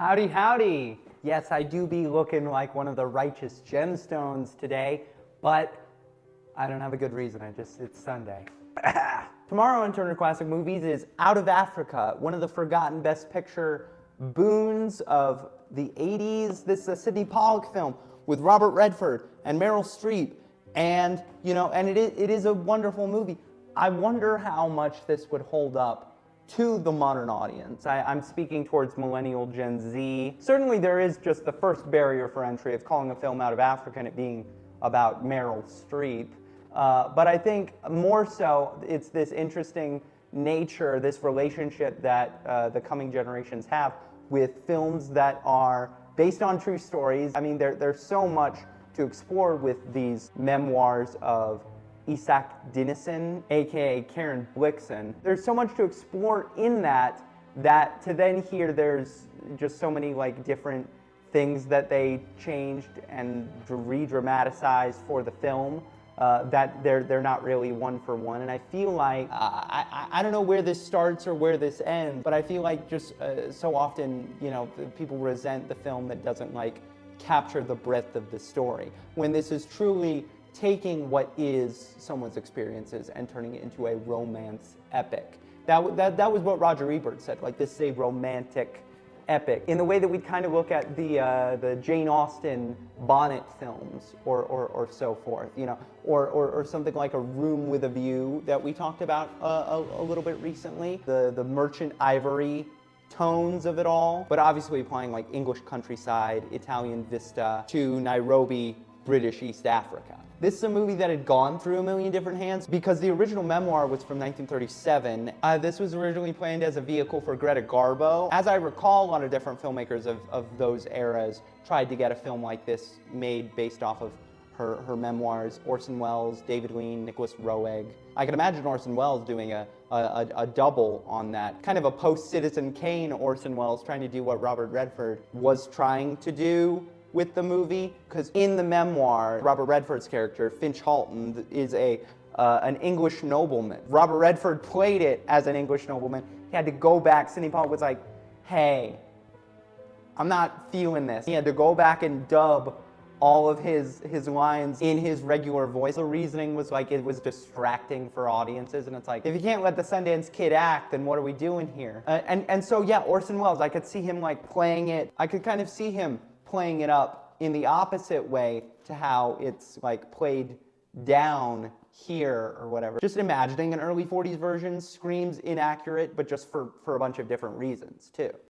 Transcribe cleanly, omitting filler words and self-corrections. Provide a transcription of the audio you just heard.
Howdy, howdy. Yes, I do be looking like one of the righteous gemstones today, but I don't have a good reason. It's Sunday. Tomorrow on Turner Classic Movies is Out of Africa, one of the forgotten Best Picture boons of the 80s. This is a Sydney Pollack film with Robert Redford and Meryl Streep. And, it is a wonderful movie. I wonder how much this would hold up to the modern audience. I'm speaking towards millennial Gen Z. Certainly there is just the first barrier for entry of calling a film Out of Africa and it being about Meryl Streep. But I think more so it's this interesting nature, this relationship that the coming generations have with films that are based on true stories. I mean, there's so much to explore with these memoirs of Isak Dinesen, aka Karen Blixen. There's so much to explore in that to then hear there's just so many different things that they changed and re-dramatized for the film that they're not really one for one. And I feel like, I don't know where this starts or where this ends, but I feel like just so often, people resent the film that doesn't capture the breadth of the story, when this is truly taking what is someone's experiences and turning it into a romance epic. That was what Roger Ebert said, this is a romantic epic, in the way that we kind of look at the Jane Austen Bonnet films or so forth, or something like A Room with a View that we talked about a little bit recently, the Merchant Ivory tones of it all, but obviously applying English countryside, Italian vista to Nairobi, British East Africa. This is a movie that had gone through a million different hands because the original memoir was from 1937. This was originally planned as a vehicle for Greta Garbo. As I recall, a lot of different filmmakers of those eras tried to get a film like this made based off of her memoirs. Orson Welles, David Lean, Nicholas Roeg. I can imagine Orson Welles doing a double on that. Kind of a post-Citizen Kane Orson Welles trying to do what Robert Redford was trying to do with the movie, because in the memoir, Robert Redford's character, Finch Halton, is an English nobleman. Robert Redford played it as an English nobleman. He had to go back. Sydney Pollack was like, hey, I'm not feeling this. He had to go back and dub all of his lines in his regular voice. The reasoning was it was distracting for audiences, and it's if you can't let the Sundance Kid act, then what are we doing here? And so yeah, Orson Welles, I could see him playing it. I could kind of see him playing it up in the opposite way to how it's played down here or whatever. Just imagining an early 40s version screams inaccurate, but just for a bunch of different reasons too.